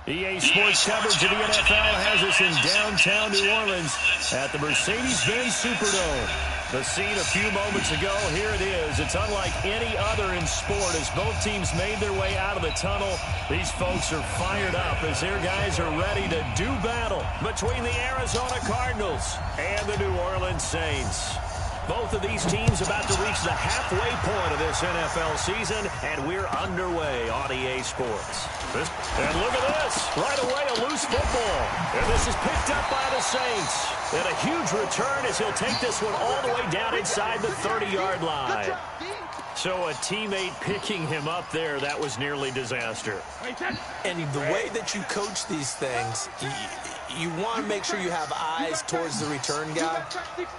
EA Sports coverage of the NFL has us in downtown New Orleans at the Mercedes-Benz Superdome. The scene a few moments ago, here it is. It's unlike any other in sport as both teams made their way out of the tunnel. These folks are fired up as their guys are ready to do battle between the Arizona Cardinals and the New Orleans Saints. Both of these teams about to reach the halfway point of this NFL season, and we're underway on EA Sports. And look at this. Right away, a loose football. And this is picked up by the Saints. And a huge return as he'll take this one all the way down inside the 30-yard line. So a teammate picking him up there, that was nearly disaster. And the way that you coach these things, you want to make sure you have eyes towards the return guy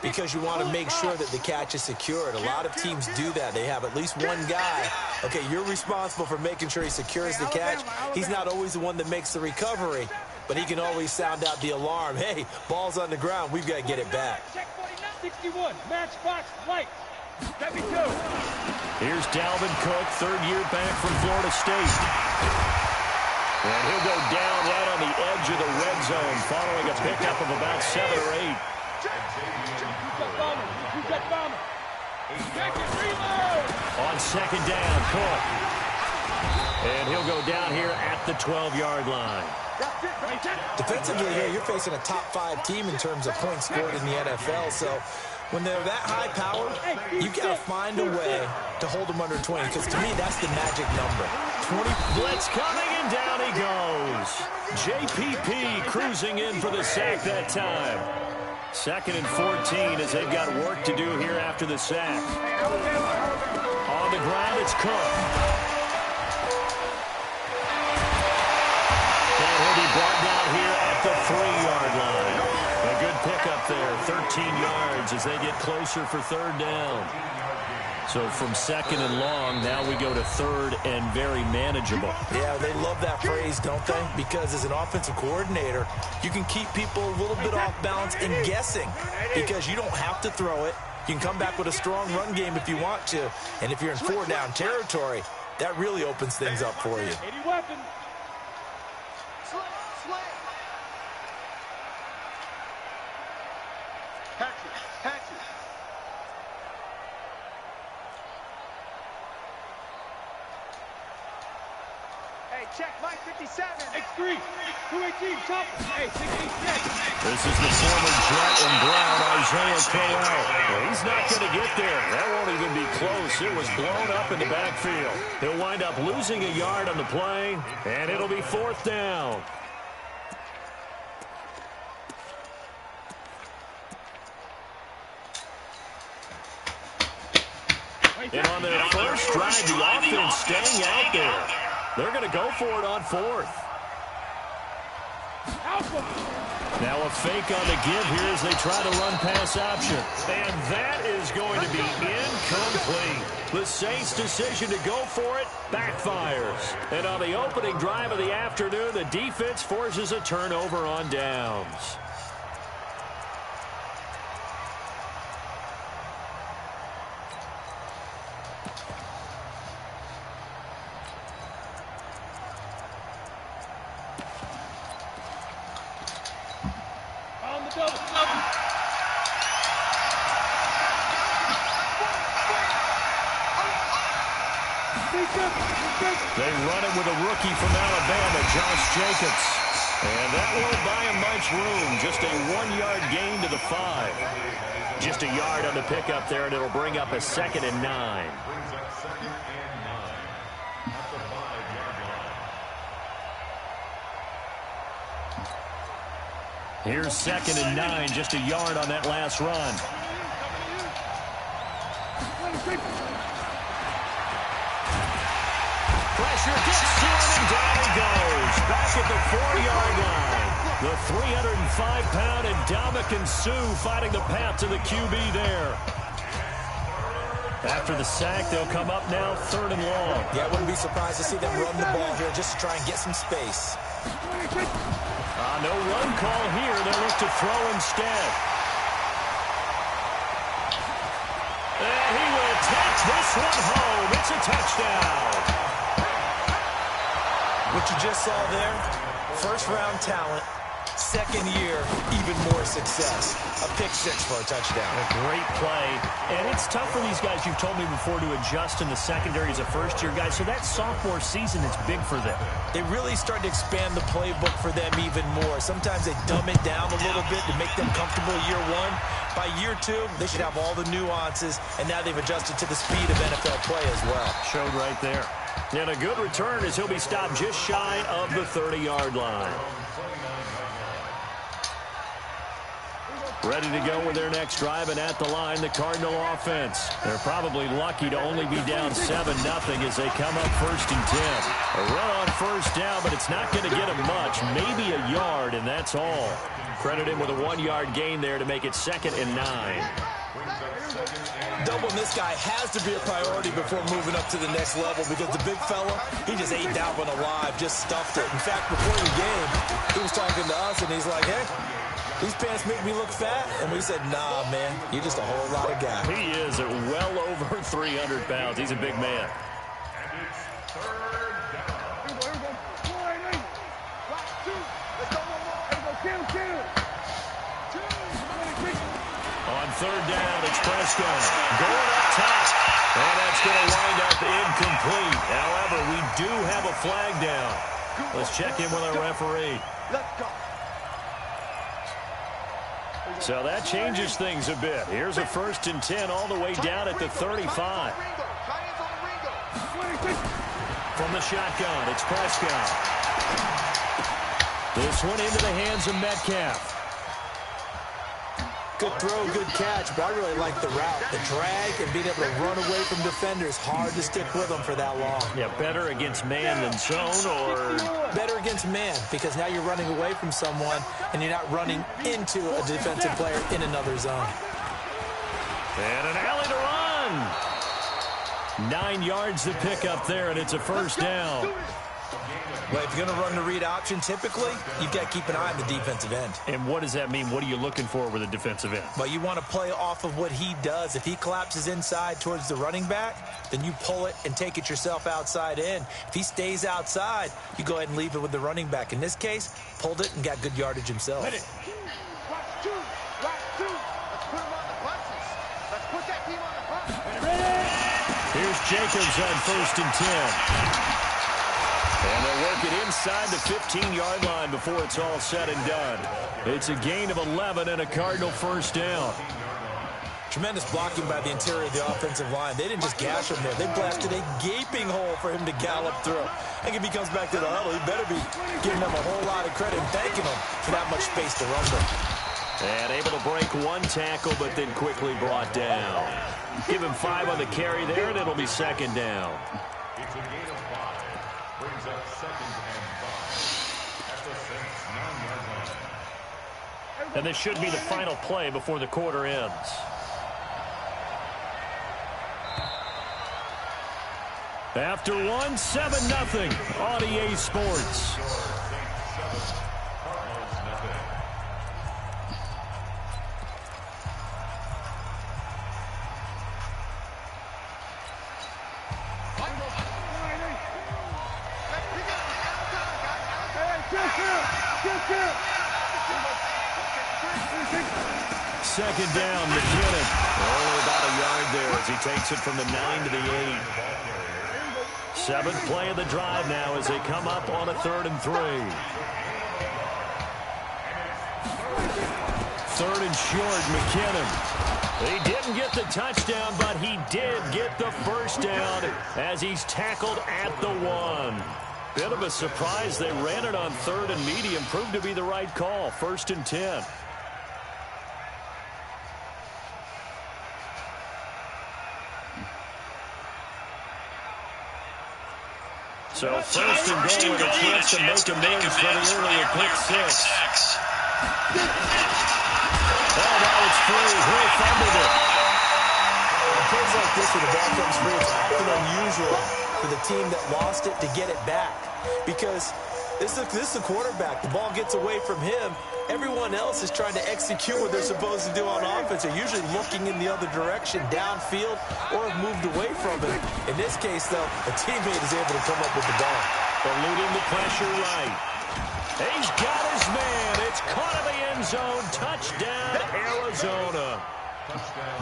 because you want to make sure that the catch is secured. A lot of teams do that. They have at least one guy. Okay, you're responsible for making sure he secures the catch. He's not always the one that makes the recovery, but he can always sound out the alarm. Hey, ball's on the ground. We've got to get it back. 61, match box, light. Here's Dalvin Cook, third year back from Florida State. And he'll go down right on the edge of the red zone following a pickup of about 7 or 8. On second down, Cook. And he'll go down here at the 12-yard line. Defensively here, you're facing a top-5 team in terms of points scored in the NFL, so when they're that high-powered, you've got to find a way to hold them under 20, because to me, that's the magic number. 20 blitz coming, and down he goes. JPP cruising in for the sack that time. 2nd and 14 as they've got work to do here after the sack. On the ground, it's Cook. And he'll be brought down here at the 3-yard line. A good pickup there, 13 yards as they get closer for 3rd down. So from 2nd and long, now we go to 3rd and very manageable. Yeah, they love that phrase, don't they? Because as an offensive coordinator, you can keep people a little bit off balance and guessing because you don't have to throw it. You can come back with a strong run game if you want to. And if you're in 4-down territory, that really opens things up for you. Check, Mike 57. X3, 218, top. Hey, 16, check. This is the former Jet and Brown, Isaiah Crowell. Well, he's not going to get there. That won't even be close. It was blown up in the backfield. He'll wind up losing a yard on the play, and it'll be 4th down. And on their first drive, the offense staying out there. They're going to go for it on 4th. Now a fake on the give here as they try to run pass option. And that is going to be incomplete. The Saints' decision to go for it backfires. And on the opening drive of the afternoon, the defense forces a turnover on downs. They run it with a rookie from Alabama, Josh Jacobs. And that won't buy him much room. Just a 1-yard gain to the 5. Just a yard on the pickup there, and it'll bring up a 2nd and 9. Here's 2nd and 9, just a yard on that last run. Pressure gets to him, and down he goes. Back at the 4-yard line. The 305-pound Ndamukong Suh fighting the path to the QB there. After the sack, they'll come up now 3rd and long. Yeah, I wouldn't be surprised to see them run the ball here just to try and get some space. No run call here. They'll look to throw instead. And he will take this one home. It's a touchdown. What you just saw there, First-round talent, second year, even more success. A pick six for a touchdown. A great play. And it's tough for these guys, you've told me before, to adjust in the secondary as a first-year guy. So that sophomore season is big for them. They really start to expand the playbook for them even more. Sometimes they dumb it down a little bit to make them comfortable year one. By year two, they should have all the nuances, and now they've adjusted to the speed of NFL play as well. Showed right there. And a good return as he'll be stopped just shy of the 30-yard line. Ready to go with their next drive, and at the line, the Cardinal offense. They're probably lucky to only be down 7-0 as they come up 1st and 10. A run on first down, but it's not going to get them much. Maybe a yard, and that's all. Credit him with a 1-yard gain there to make it 2nd and 9. Doubling this guy has to be a priority before moving up to the next level because the big fella, he just ate that one alive, just stuffed it. In fact, before the game, he was talking to us, and he's like, hey, these pants make me look fat. And we said, nah, man, you're just a whole lot of guy. He is at well over 300 pounds. He's a big man. On 3rd down, it's Prescott. Going up top. And that's going to wind up incomplete. However, we do have a flag down. Let's check in with our referee. Let's go. So that changes things a bit. Here's a 1st and 10 all the way down at the 35. From the shotgun, it's Prescott. This one into the hands of Metcalf. Good throw, good catch, but I really like the route. The drag and being able to run away from defenders. Hard to stick with them for that long. Yeah, better against man than zone, or better against man, because now you're running away from someone and you're not running into a defensive player in another zone. And an alley to run. 9 yards to pick up there, and it's a 1st down. Well, if you're going to run the read option, typically, you've got to keep an eye on the defensive end. And what does that mean? What are you looking for with a defensive end? Well, you want to play off of what he does. If he collapses inside towards the running back, then you pull it and take it yourself outside in. If he stays outside, you go ahead and leave it with the running back. In this case, pulled it and got good yardage himself. Let's put him on the buses. Let's put that team on the bus. Here's Jacobs on 1st and 10. And they'll work it inside the 15-yard line before it's all said and done. It's a gain of 11 and a Cardinal 1st down. Tremendous blocking by the interior of the offensive line. They didn't just gash him there. They blasted a gaping hole for him to gallop through. I think if he comes back to the huddle, he better be giving them a whole lot of credit and thanking them for that much space to run with. And able to break 1 tackle, but then quickly brought down. Give him 5 on the carry there, and it'll be 2nd down. It's a gain of 5. Brings up 2nd and 5. At the 9-yard line. And this should be the final play before the quarter ends. After one, 7-0 on EA Sports. Second down, McKinnon. Only about a yard there as he takes it from the 9 to the 8. 7th play of the drive now as they come up on a 3rd and 3. 3rd and short, McKinnon. He didn't get the touchdown, but he did get the 1st down as he's tackled at the 1. Bit of a surprise. They ran it on 3rd and medium. Proved to be the right call. 1st and 10. So 1st and goal with a chance to make amends for the earlier pick 6. Oh, now it's free. Hill fumbled it. In plays like this where the ball comes free, it's often unusual for the team that lost it to get it back. Because this is the quarterback. The ball gets away from him. Everyone else is trying to execute what they're supposed to do on offense. They're usually looking in the other direction, downfield, or have moved away from it. In this case, though, a teammate is able to come up with the ball. Eluding the pressure right. He's got his man. It's caught in the end zone. Touchdown, Arizona.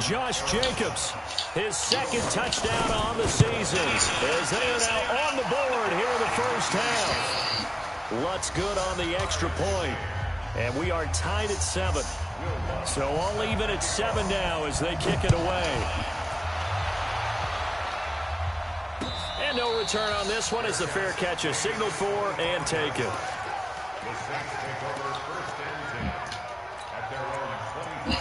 Josh Jacobs, his second touchdown on the season, as they are now on the board here in the first half. Lutz good on the extra point, and we are tied at 7. So all even at 7 now as they kick it away. And no return on this one as the fair catch is signaled for and taken. The Saints take over first and 10 at their own 25-yard line.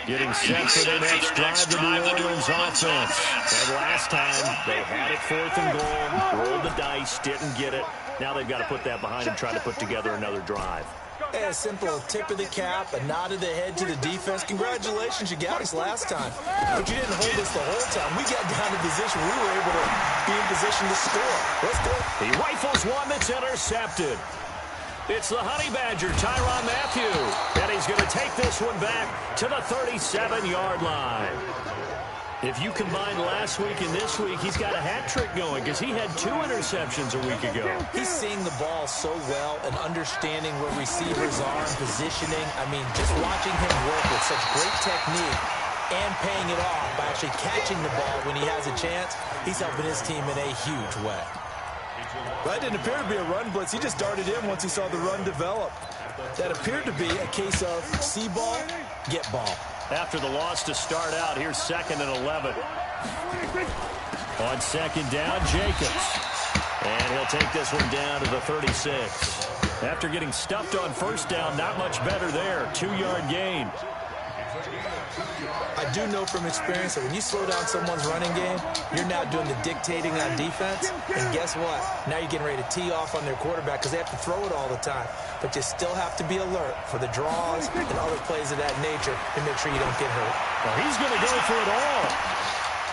Getting set for their next drive to the New Orleans offense. And last time, they had it 4th and goal, rolled the dice, didn't get it. Now they've got to put that behind and try to put together another drive. Hey, a simple tip of the cap, a nod of the head to the defense. Congratulations, you got us last time. But you didn't hold us the whole time. We got down to position. We were able to be in position to score. Let's go. He rifles one that's intercepted. It's the Honey Badger, Tyrann Mathieu. And he's going to take this one back to the 37-yard line. If you combine last week and this week, he's got a hat trick going because he had 2 interceptions a week ago. He's seeing the ball so well and understanding where receivers are and positioning. I mean, just watching him work with such great technique and paying it off by actually catching the ball when he has a chance, he's helping his team in a huge way. That didn't appear to be a run blitz. He just darted in once he saw the run develop. That appeared to be a case of see ball, get ball. After the loss to start out, here's 2nd and 11. On 2nd down, Jacobs. And he'll take this one down to the 36. After getting stuffed on 1st down, not much better there. 2-yard gain. I do know from experience that when you slow down someone's running game, you're now doing the dictating on defense. And guess what? Now you're getting ready to tee off on their quarterback because they have to throw it all the time. But you still have to be alert for the draws and other plays of that nature to make sure you don't get hurt. Well, he's going to go for it all.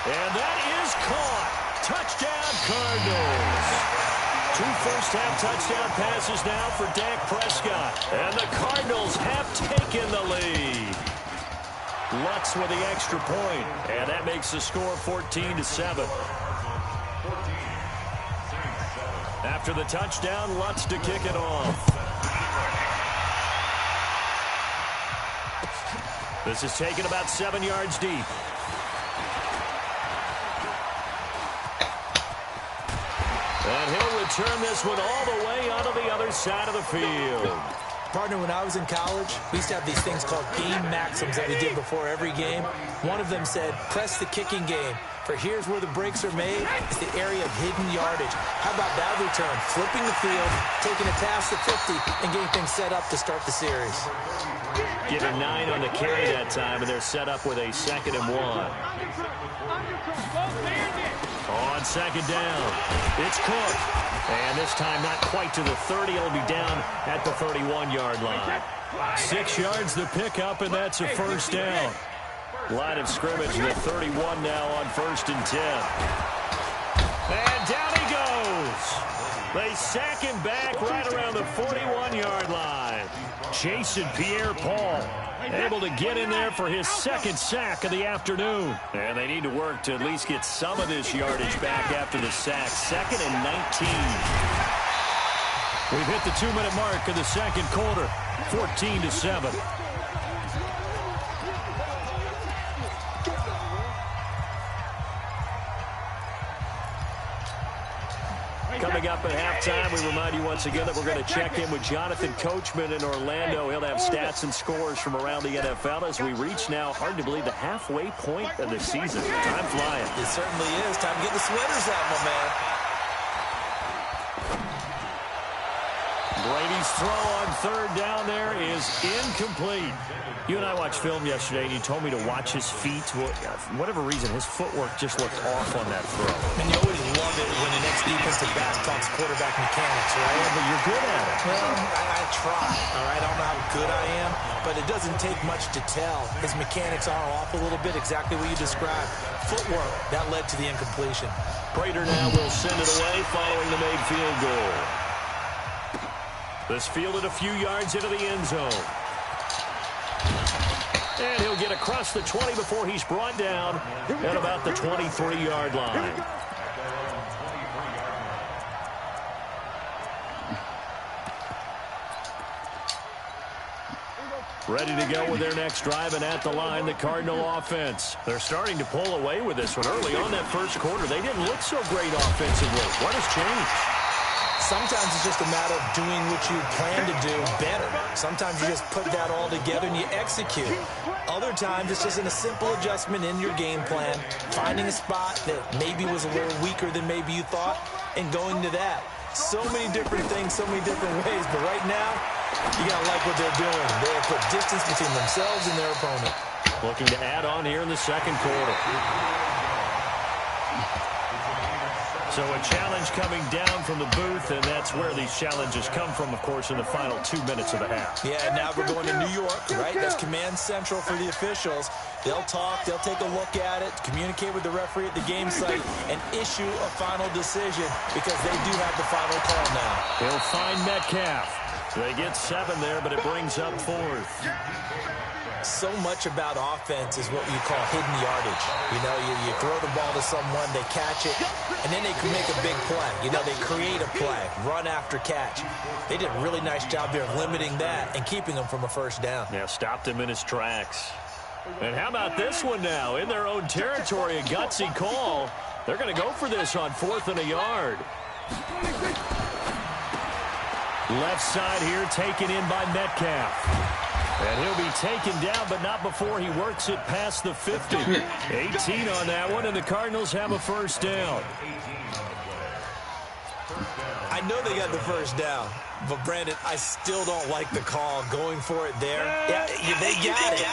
And that is caught. Touchdown, Cardinals. 2 first-half touchdown passes now for Dak Prescott. And the Cardinals have taken the lead. Lutz with the extra point, and that makes the score 14-7. After the touchdown, Lutz to kick it off. This is taken about 7 yards deep. And he'll return this one all the way onto the other side of the field. Partner, when I was in college, we used to have these things called game maxims that we did before every game. One of them said, press the kicking game, for here's where the breaks are made. It's the area of hidden yardage. How about that return? Flipping the field, taking it past the 50, and getting things set up to start the series. Given 9 on the carry that time, and they're set up with a 2nd and 1. On 2nd down, it's Cook. And this time not quite to the 30. It'll be down at the 31-yard line. 6 yards the pickup, and that's a first down. Line of scrimmage, the 31 now on 1st and 10. And down he goes. They sack him back right around the 41-yard line. Jason Pierre-Paul able to get in there for his 2nd sack of the afternoon. And they need to work to at least get some of this yardage back after the sack. 2nd and 19. We've hit the 2-minute mark of the 2nd quarter. 14-7. Coming up at halftime, we remind you once again that we're going to check in with Jonathan Coachman in Orlando. He'll have stats and scores from around the NFL as we reach now, hard to believe, the halfway point of the season. Time flying. It certainly is. Time to get the sweaters out, my man. Brady's throw on 3rd down there is incomplete. You and I watched film yesterday, and you told me to watch his feet. Well, for whatever reason, his footwork just looked off on that throw. And you always love it when the next defensive back talks quarterback mechanics, right? Yeah, but you're good at it. Well, I try, all right? I don't know how good I am, but it doesn't take much to tell. His mechanics are off a little bit, exactly what you described. Footwork, that led to the incompletion. Prater now will send it away following the made field goal. This fielded a few yards into the end zone. And he'll get across the 20 before he's brought down at about the 23-yard line. Ready to go with their next drive, and at the line, the Cardinal offense. They're starting to pull away with this one. Early on that first quarter, they didn't look so great offensively. What has changed? Sometimes it's just a matter of doing what you plan to do better. Sometimes you just put that all together and you execute. Other times it's just a simple adjustment in your game plan, finding a spot that maybe was a little weaker than maybe you thought, and going to that. So many different things, so many different ways, but right now, you got to like what they're doing. They have put distance between themselves and their opponent. Looking to add on here in the second quarter. So a challenge coming down from the booth, and that's where these challenges come from, of course, in the final 2 minutes of the half. Yeah, now we're going to New York, right? That's command central for the officials. They'll talk, they'll take a look at it, communicate with the referee at the game site, and issue a final decision because they do have the final call now. He'll find Metcalf. They get 7 there, but it brings up 4th. So much about offense is what you call hidden yardage. You know, you throw the ball to someone, they catch it, and then they can make a big play. You know, they create a play, run after catch. They did a really nice job there of limiting that and keeping him from a first down. Yeah, stopped him in his tracks. And how about this one now? In their own territory, a gutsy call. They're going to go for this on 4th and a yard. Left side here taken in by Metcalf. And he'll be taken down, but not before he works it past the 50. 18 on that one, and the Cardinals have a first down. I know they got the first down, but, Brandon, I still don't like the call going for it there. Yeah, they got it.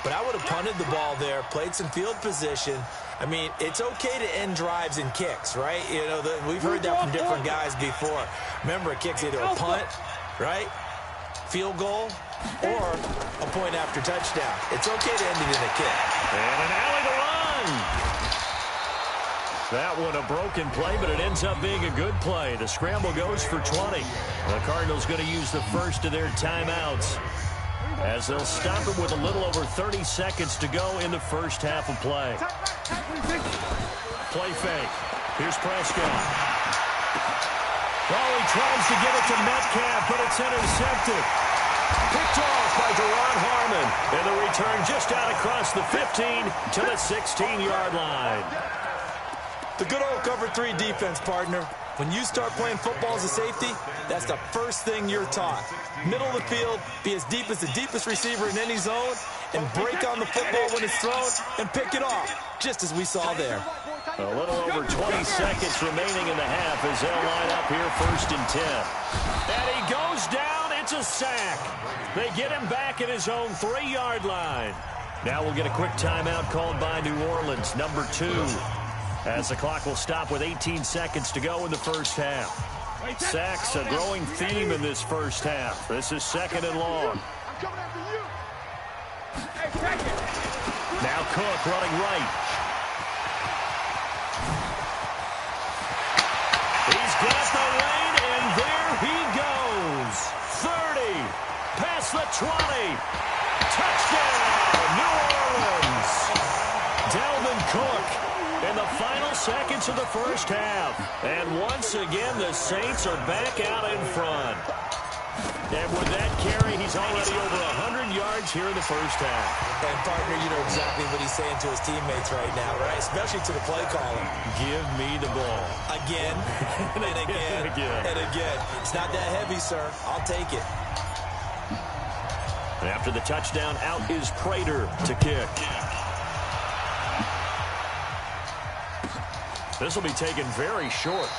But I would have punted the ball there, played some field position. I mean, it's okay to end drives and kicks, right? You know, we've heard that from different guys before. Remember, a kick's either a punt, right, field goal, or a point after touchdown. It's okay to end it in a kick. And an alley to run. That one a broken play, but it ends up being a good play. The scramble goes for 20. The Cardinals going to use the first of their timeouts as they'll stop it with a little over 30 seconds to go in the first half of play. Play fake. Here's Prescott. Well, he tries to get it to Metcalf, but it's intercepted. Picked off by Deron Harmon. And the return just out across the 15 to the 16-yard line. The good old cover 3 defense, partner. When you start playing football as a safety, that's the first thing you're taught. Middle of the field, be as deep as the deepest receiver in any zone, and break on the football when it's thrown and pick it off, just as we saw there. A little over 20 seconds remaining in the half as they'll line up here 1st and 10. And he goes down. It's a sack. They get him back at his own 3-yard line. Now we'll get a quick timeout called by New Orleans, number 2. As the clock will stop with 18 seconds to go in the first half. Sacks a growing theme in this first half. This is 2nd and long. Now Cook running right. He's got the lane, and there he goes. 30, past the 20. Touchdown, New Orleans. Dalvin Cook in the final seconds of the first half. And once again, the Saints are back out in front. And with that carry, he's already over 100 yards here in the first half. And, partner, you know exactly what he's saying to his teammates right now, right? Especially to the play caller. Give me the ball. Again, and again, and again. It's not that heavy, sir. I'll take it. And after the touchdown, out is Prater to kick. This will be taken very short.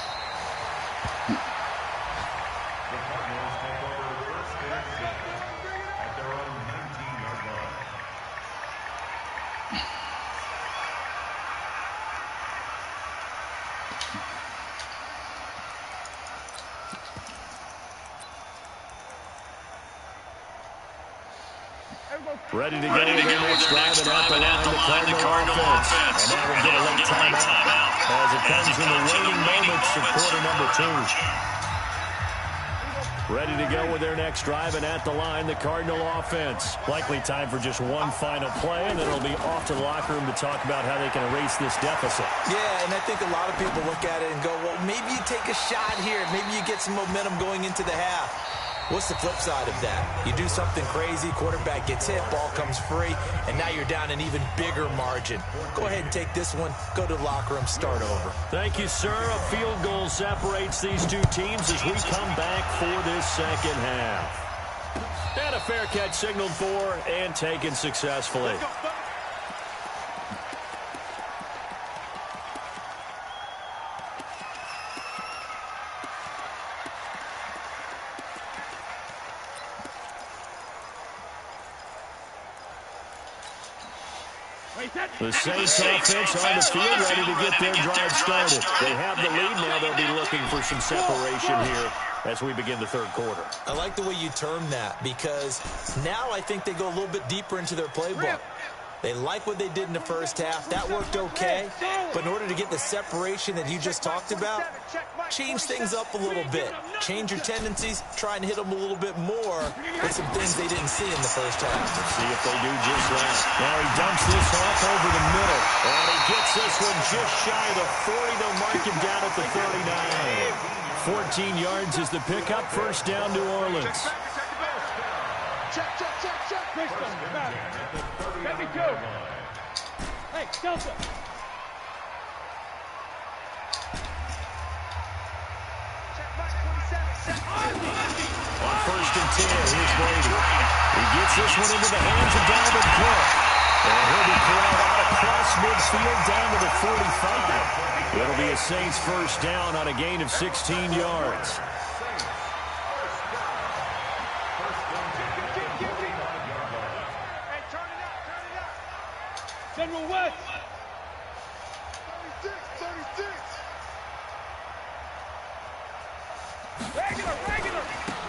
Ready to go with their next drive and at the line, the Cardinal offense. And now we'll get a late timeout as it comes in the waiting moments of quarter number 2. Ready to go with their next drive, and at the line, the Cardinal offense. Likely time for just one final play, and then it'll be off to the locker room to talk about how they can erase this deficit. Yeah, and I think a lot of people look at it and go, well, maybe you take a shot here. Maybe you get some momentum going into the half. What's the flip side of that? You do something crazy, quarterback gets hit, ball comes free, and now you're down an even bigger margin. Go ahead and take this one, go to the locker room, start over. Thank you, sir. A field goal separates these two teams as we come back for this second half. And a fair catch signaled for and taken successfully. The Saints offense on the field, ready to get their drive started. They have the lead. Now they'll be looking for some separation here as we begin the third quarter. I like the way you term that, because now I think they go a little bit deeper into their playbook. They like what they did in the first half. That worked okay. But in order to get the separation that you just talked about, change things up a little bit. Change your tendencies, try and hit them a little bit more with some things they didn't see in the first half. Let's see if they do just that. Now he dumps this off over the middle. And he gets this one just shy of the 40. They'll mark him down at the 39. 14 yards is the pickup. First down, New Orleans. Check. Let me go. Hey, Delta. On first and 10, here's Brady. He gets this one into the hands of Dalvin Cook. And he'll be corralled out across midfield down to the 45. It'll be a Saints first down on a gain of 16 yards. General West. 36. Regular.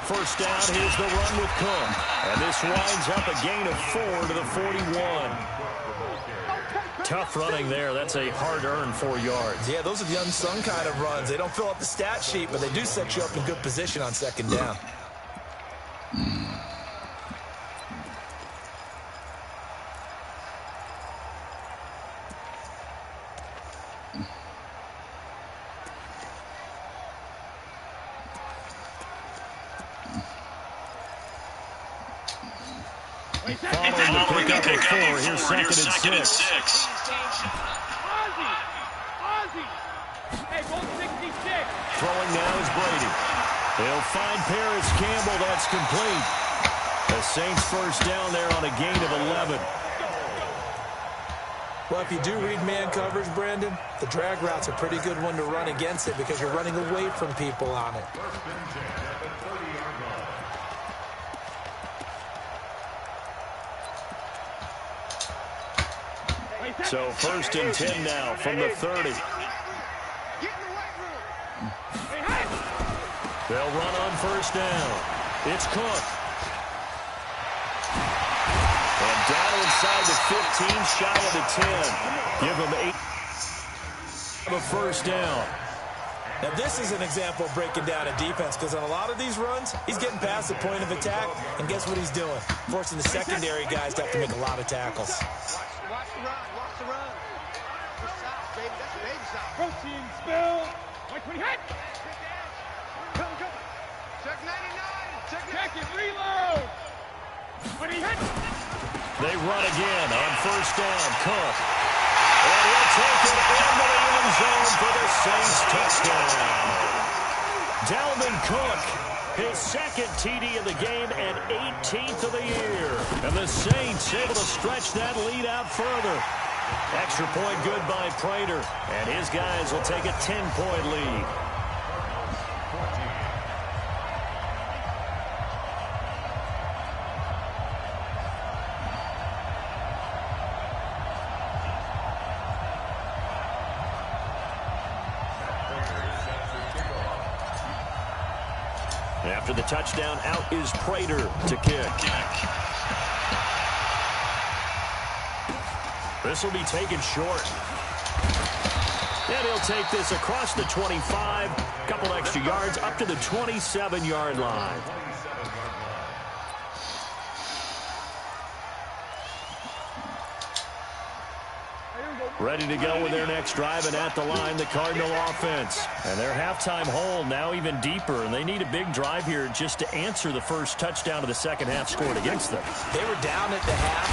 First down, here's the run with Cook. And this winds up a gain of 4 to the 41. Tough running there. That's a hard-earned 4 yards. Yeah, those are the unsung kind of runs. They don't fill up the stat sheet, but they do set you up in good position on second down. Following the pickup of 4, here's second and 6. Ozzy. Hey, ball 66. Throwing now is Brady. They'll find Paris Campbell. That's complete. The Saints first down there on a gain of 11. Well, if you do read man coverage, Brandon, the drag route's a pretty good one to run against it because you're running away from people on it. So first and 10 now from the 30. They'll run on first down. It's Cook. And down inside the 15, shy of the 10. Give them 8 of a first down. Now, this is an example of breaking down a defense because on a lot of these runs, he's getting past the point of attack, and guess what he's doing? Forcing the secondary guys to have to make a lot of tackles. Watch the run. Good size, baby. That's baby size. Protein spill. Like when he hit. Go. Check 99. Check it. Reload. When he hit. They run again on first down. Cook. And he'll take it into the end zone for the Saints touchdown. Dalvin Cook, his second TD of the game and 18th of the year. And the Saints able to stretch that lead out further. Extra point good by Prater. And his guys will take a 10-point lead. After the touchdown, out is Prater to kick. This will be taken short. And he'll take this across the 25, a couple extra yards, up to the 27-yard line. Ready to go with their next drive, and at the line, the Cardinal offense. And their halftime hole now even deeper, and they need a big drive here just to answer the first touchdown of the second half scored against them. They were down at the half.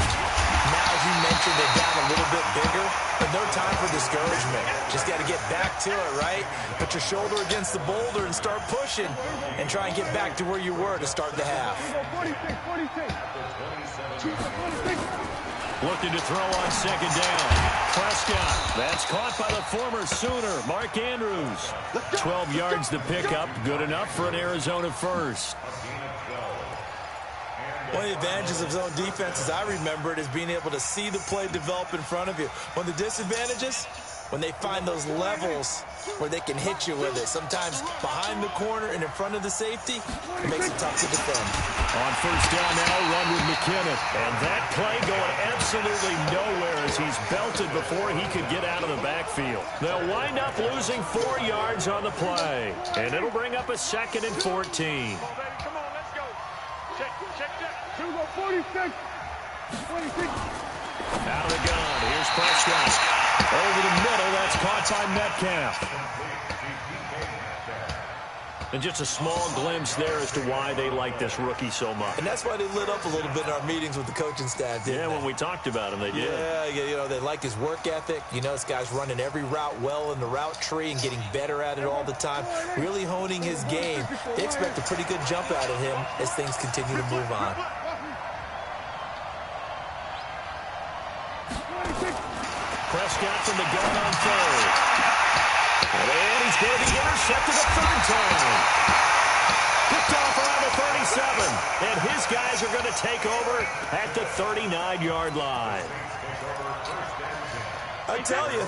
Now, as you mentioned, they're down a little bit bigger, but no time for discouragement. Just got to get back to it, right? Put your shoulder against the boulder and start pushing and try and get back to where you were to start the half. Looking to throw on second down. Prescott. That's caught by the former Sooner, Mark Andrews. 12 yards to pick up. Good enough for an Arizona first. One of the advantages of zone defense, as I remember it, is being able to see the play develop in front of you. One of the disadvantages, when they find those levels where they can hit you with it. Sometimes behind the corner and in front of the safety, it makes it tough to defend. On first down now, run with McKinnon. And that play going absolutely nowhere as he's belted before he could get out of the backfield. They'll wind up losing 4 yards on the play. And it'll bring up a 2nd and 14. Come on, let's go. Check. 46. 26. Out of the gun. Here's Prescott. Over the middle, that's caught by Metcalf. And just a small glimpse there as to why they like this rookie so much. And that's why they lit up a little bit in our meetings with the coaching staff, didn't they? When we talked about him, they did. Yeah, you know, they like his work ethic. You know, this guy's running every route well in the route tree and getting better at it all the time, really honing his game. They expect a pretty good jump out of him as things continue to move on. Prescott from the gun on third. And he's going to be intercepted a third time. Picked off around the 37. And his guys are going to take over at the 39-yard line. I tell you,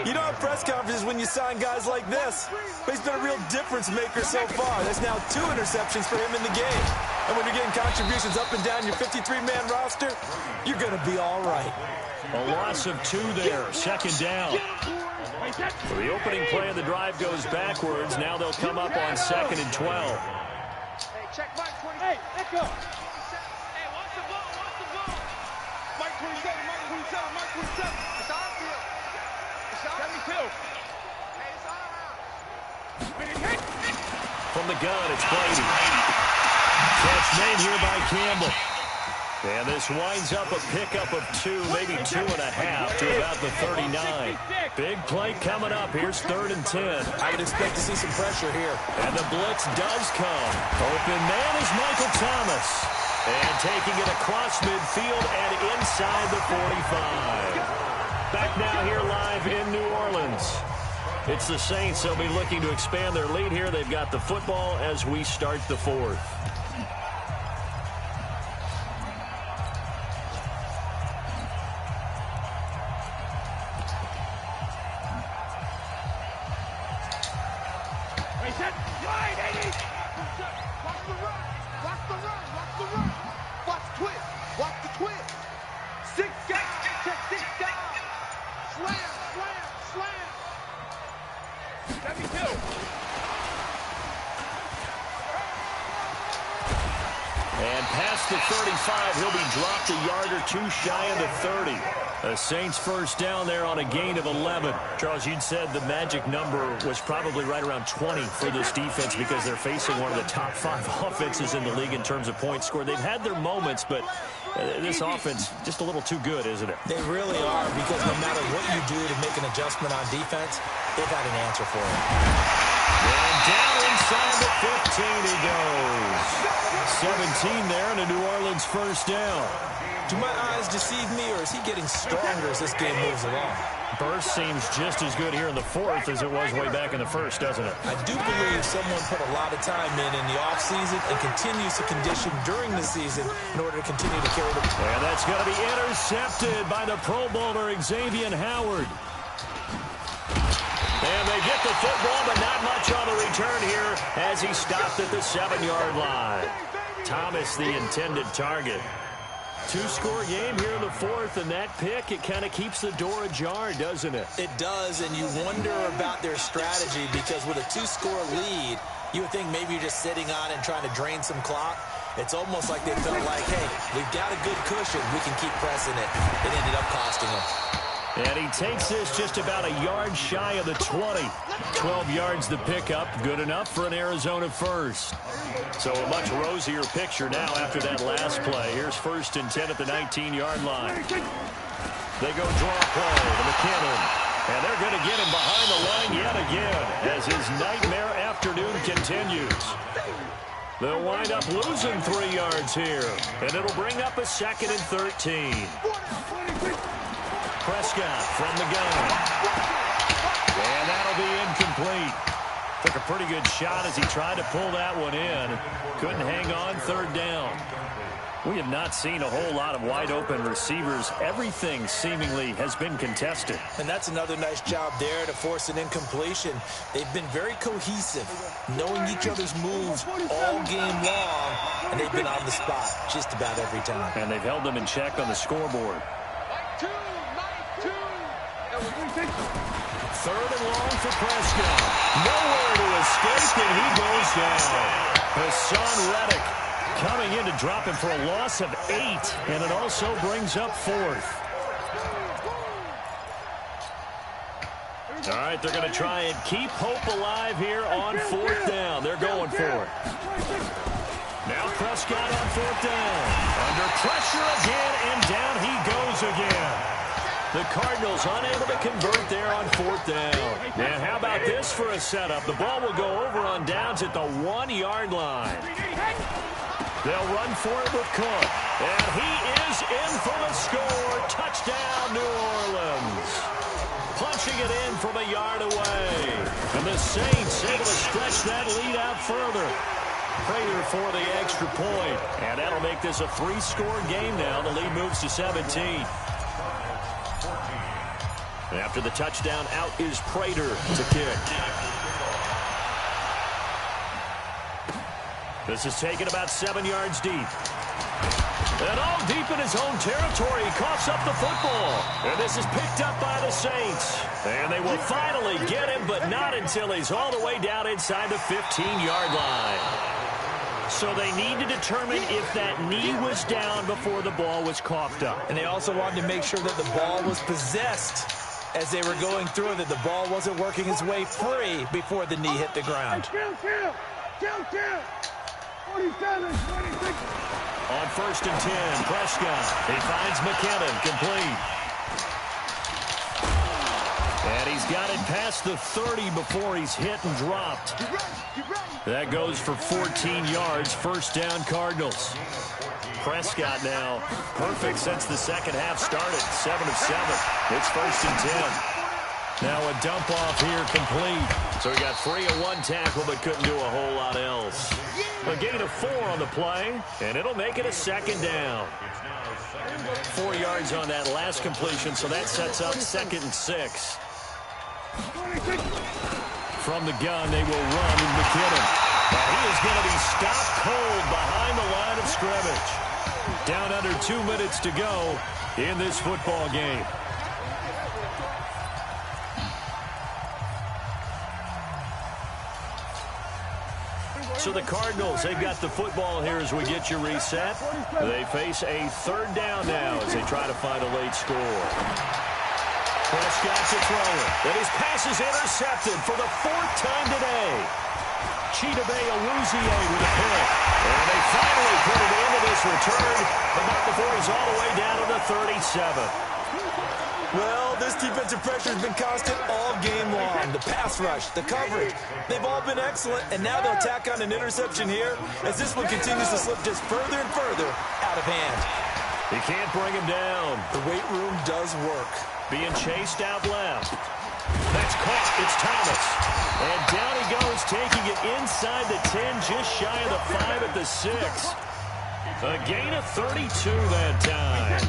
you don't have press conferences when you sign guys like this. But he's been a real difference maker so far. There's now 2 interceptions for him in the game. And when you're getting contributions up and down your 53-man roster, you're going to be all right. A loss of 2 there. 2nd down. So the opening play of the drive goes backwards. Now they'll come up on 2nd and 12. Hey, check Mike 20. Hey, let's go. Hey, watch the ball. Mike 27. It's on field. It's on 72. Hey, it's on around. From the gun, it's Brady. Catch made here by Campbell. And this winds up a pickup of 2, maybe 2.5 to about the 39. Big play coming up. Here's 3rd and 10. I would expect to see some pressure here. And the blitz does come. Open man is Michael Thomas. And taking it across midfield and inside the 45. Back now here live in New Orleans. It's the Saints. They'll be looking to expand their lead here. They've got the football as we start the 4th. And past the 35, he'll be dropped a yard or 2 shy of the 30. The Saints first down there on a gain of 11. Charles, you'd said the magic number was probably right around 20 for this defense because they're facing one of the top 5 offenses in the league in terms of points scored. They've had their moments, but this offense just a little too good, isn't it? They really are, because no matter what you do to make an adjustment on defense, they've got an answer for it. And down inside the 15 he goes. 17 there and a New Orleans first down. Do my eyes deceive me, or is he getting stronger as this game moves along? Burst seems just as good here in the 4th as it was way back in the 1st, doesn't it? I do believe someone put a lot of time in the offseason and continues to condition during the season in order to continue to carry the ball. And that's going to be intercepted by the Pro Bowler Xavier Howard. And they get the football, but not much on the return here as he stopped at the 7-yard line. Thomas, the intended target. Two-score game here in the fourth, and that pick, it kind of keeps the door ajar, doesn't it? It does, and you wonder about their strategy because with a two-score lead, you would think maybe you're just sitting on and trying to drain some clock. It's almost like they felt like, hey, we've got a good cushion. We can keep pressing it. It ended up costing them. And he takes this just about a yard shy of the 20. 12 yards the pickup. Good enough for an Arizona first. So a much rosier picture now after that last play. Here's 1st and 10 at the 19-yard line. They go draw play to McKinnon. And they're going to get him behind the line yet again as his nightmare afternoon continues. They'll wind up losing 3 yards here. And it'll bring up a 2nd and 13. Prescott from the gun. And that'll be incomplete. Took a pretty good shot as he tried to pull that one in. Couldn't hang on, 3rd down. We have not seen a whole lot of wide-open receivers. Everything seemingly has been contested. And that's another nice job there to force an incompletion. They've been very cohesive, knowing each other's moves all game long, and they've been on the spot just about every time. And they've held them in check on the scoreboard. 3rd and long for Prescott. Nowhere to escape, and he goes down. Hassan Reddick coming in to drop him for a loss of 8, and it also brings up 4th. All right, they're going to try and keep hope alive here on 4th down. They're going for it. Now Prescott on 4th down. Under pressure again, and down he goes again. The Cardinals unable to convert there on 4th down. And how about this for a setup? The ball will go over on downs at the 1-yard line. They'll run for it with Cook. And he is in for the score. Touchdown, New Orleans. Punching it in from a yard away. And the Saints able to stretch that lead out further. Prater for the extra point. And that'll make this a 3-score game now. The lead moves to 17. After the touchdown, out is Prater to kick. This is taken about 7 yards deep. And all deep in his own territory, he coughs up the football. And this is picked up by the Saints. And they will finally get him, but not until he's all the way down inside the 15-yard line. So they need to determine if that knee was down before the ball was coughed up. And they also wanted to make sure that the ball was possessed as they were going through, that the ball wasn't working its way free before the knee hit the ground. Kill. 47, 26. On 1st and 10, Prescott. He finds McKinnon, complete. And he's got it past the 30 before he's hit and dropped. That goes for 14 yards, 1st down Cardinals. Prescott now perfect since the second half started, 7 of 7. It's 1st and 10. Now a dump off here complete. So he got 3 of 1 tackle but couldn't do a whole lot else. A gain of 4 on the play, and it'll make it a 2nd down. 4 yards on that last completion, so that sets up 2nd and 6. From the gun, they will run in McKinnon. And he is going to be stopped cold behind the line of scrimmage. Down under 2 minutes to go in this football game. So the Cardinals, they've got the football here as we get you reset. They face a 3rd down now as they try to find a late score. Prescott to throw it. And his pass is intercepted for the 4th time today. Chidobe Awuzie with a pick. And they finally put it into this return about before he's all the way down to the 37. Well, this defensive pressure has been constant all game long. The pass rush, the coverage, they've all been excellent, and now they'll tack on an interception here as this one continues to slip just further and further out of hand. He can't bring him down. The weight room does work. Being chased out left. That's caught. It's Thomas. And down he goes, taking it inside the 10, just shy of the 5 at the 6. A gain of 32 that time.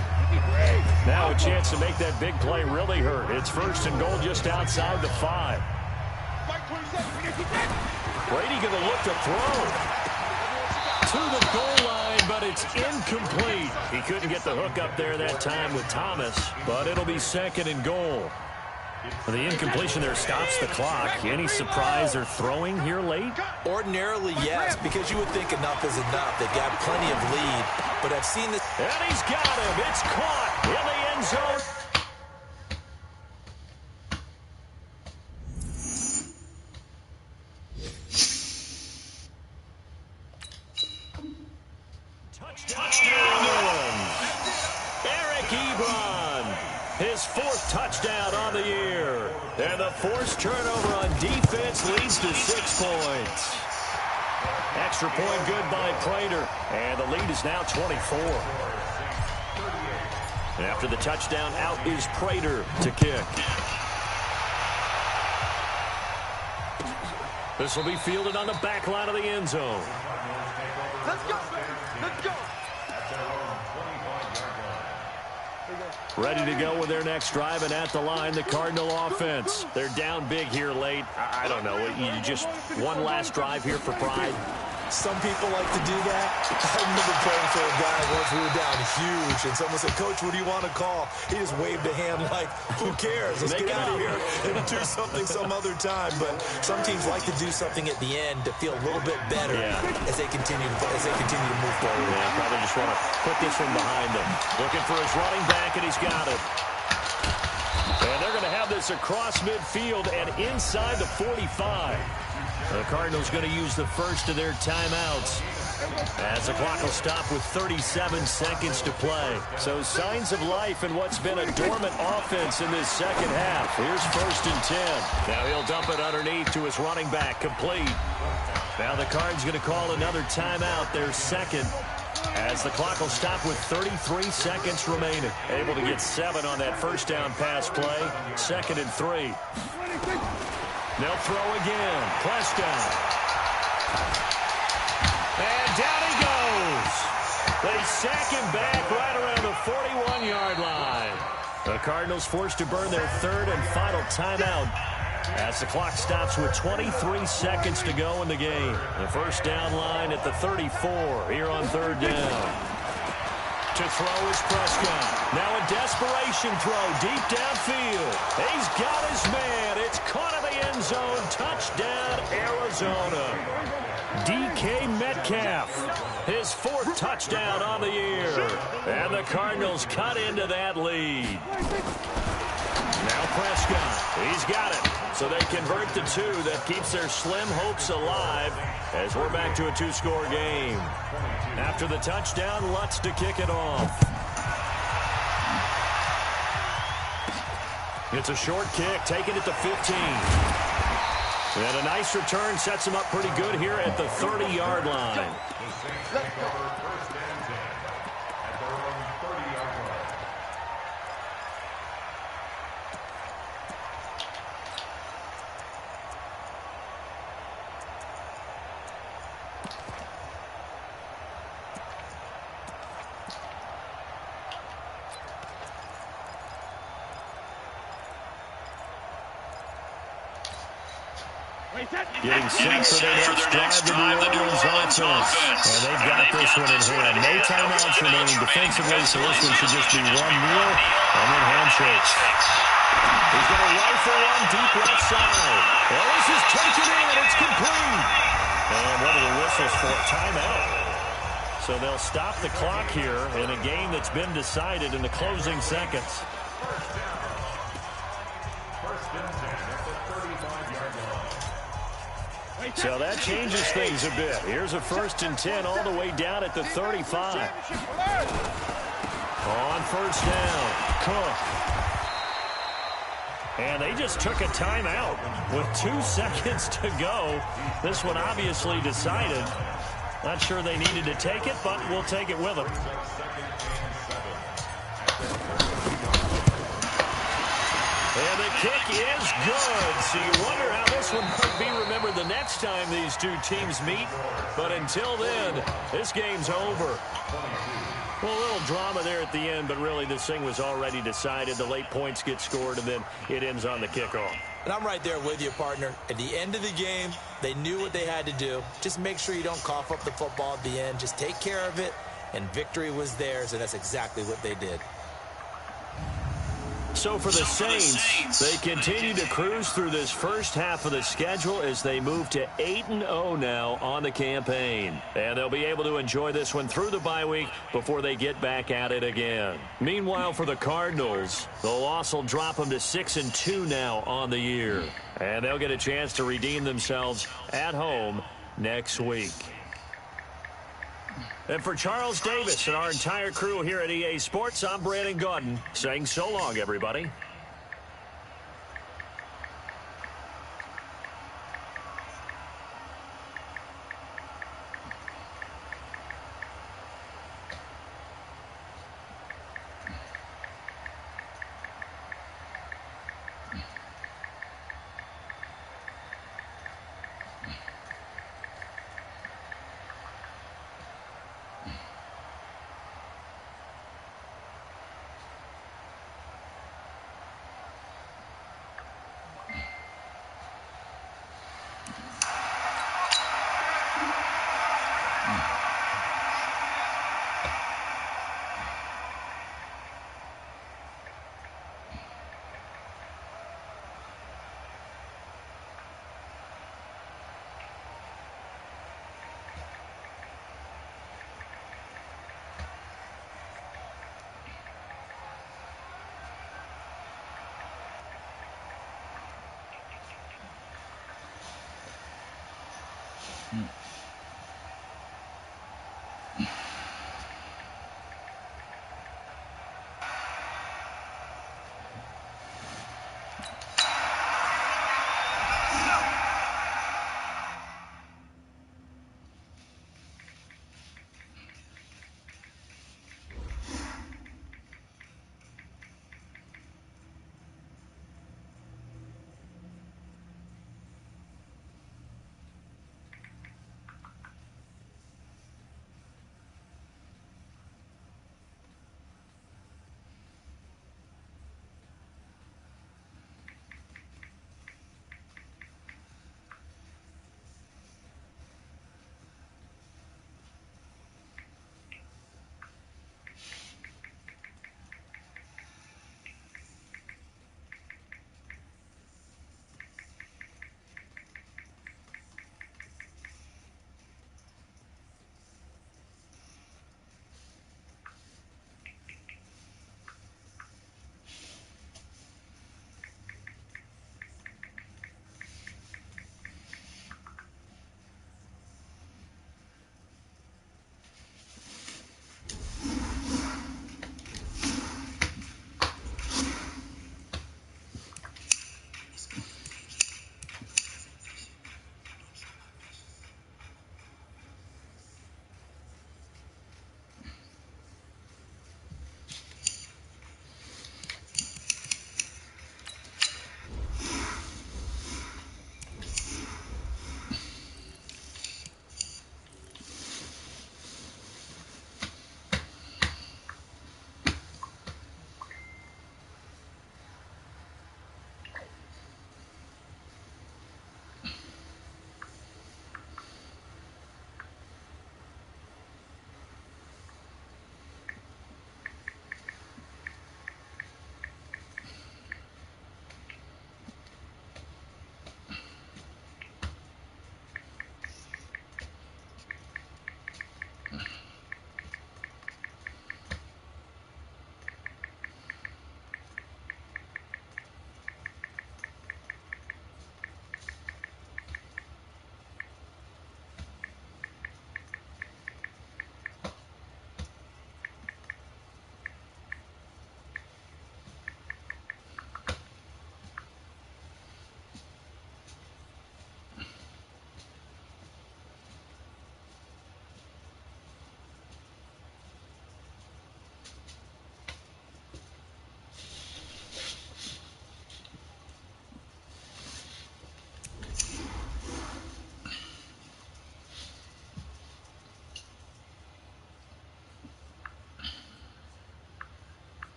Now a chance to make that big play really hurt. It's 1st and goal just outside the 5. Brady going to look to throw. To the goal line, but it's incomplete. He couldn't get the hook up there that time with Thomas, but it'll be 2nd and goal. The incompletion there stops the clock. Any surprise they're throwing here late? Ordinarily, yes, because you would think enough is enough. They've got plenty of lead, but I've seen this. And he's got him. It's caught in the end zone. Touchdown, Eric Ebron. His 4th touchdown on the year. And the forced turnover on defense leads to 6 points. Extra point good by Prater. And the lead is now 24. After the touchdown, out is Prater to kick. This will be fielded on the back line of the end zone. Let's go. Let's go. Ready to go with their next drive, and at the line, the Cardinal offense. They're down big here late. I don't know. You just one last drive here for pride. Some people like to do that. I remember playing for a guy once we were down huge, and someone said, "Coach, what do you want to call?" He just waved a hand like, who cares? Let's get out of here and do something some other time. But some teams like to do something at the end to feel a little bit better as they continue to move forward. Yeah, probably just want to put this one behind them. Looking for his running back, and he's got it. And they're going to have this across midfield and inside the 45. The Cardinals going to use the first of their timeouts as the clock will stop with 37 seconds to play. So signs of life in what's been a dormant offense in this second half. Here's 1st and 10. Now he'll dump it underneath to his running back, complete. Now the Cards going to call another timeout, their 2nd, as the clock will stop with 33 seconds remaining. Able to get 7 on that first down pass play. 2nd and 3. They'll throw again. Prescott. And down he goes. They sack him back right around the 41-yard line. The Cardinals forced to burn their 3rd and final timeout as the clock stops with 23 seconds to go in the game. The first down line at the 34 here on 3rd down. To throw is Prescott. Now a desperation throw deep downfield. He's got his man. It's caught in the end zone. Touchdown, Arizona. DK Metcalf, his 4th touchdown on the year. And the Cardinals cut into that lead. Now Prescott. He's got it. So they convert the 2 that keeps their slim hopes alive as we're back to a 2-score game. After the touchdown, Lutz to kick it off. It's a short kick, taking it to 15. And a nice return sets him up pretty good here at the 30-yard line. Getting set for their next drive, the New Orleans offense. And they've got this one in hand. No timeouts remaining defensively, so this one should just be one kneel and then handshakes. He's going to rifle one deep left side. Well, this is taken in. It's complete. And what are the whistles for? Timeout. So they'll stop the clock here in a game that's been decided in the closing seconds. So that changes things a bit. Here's a 1st and 10 all the way down at the 35. On 1st down, Cook. And they just took a timeout with 2 seconds to go. This one obviously decided. Not sure they needed to take it, but we'll take it with them. And the kick is good. So you wonder how this one might be remembered the next time these two teams meet. But until then, this game's over. Well, a little drama there at the end, but really this thing was already decided. The late points get scored, and then it ends on the kickoff. And I'm right there with you, partner. At the end of the game, they knew what they had to do. Just make sure you don't cough up the football at the end. Just take care of it and victory was theirs, and that's exactly what they did. So for the Saints, they continue to cruise through this first half of the schedule as they move to 8-0 now on the campaign. And they'll be able to enjoy this one through the bye week before they get back at it again. Meanwhile, for the Cardinals, the loss will drop them to 6-2 now on the year. And they'll get a chance to redeem themselves at home next week. And for Charles Davis and our entire crew here at EA Sports, I'm Brandon Gaudin saying so long, everybody.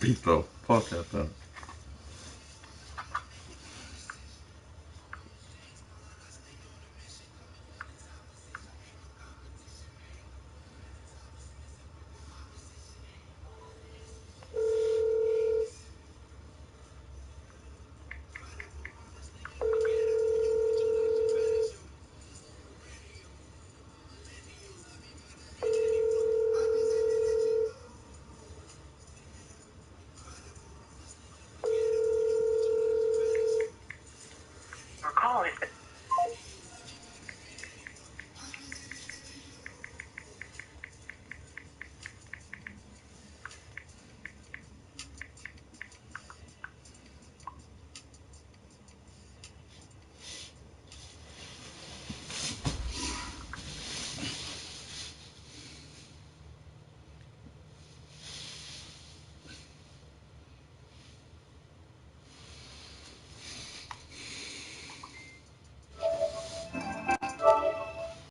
Beat the fuck out that.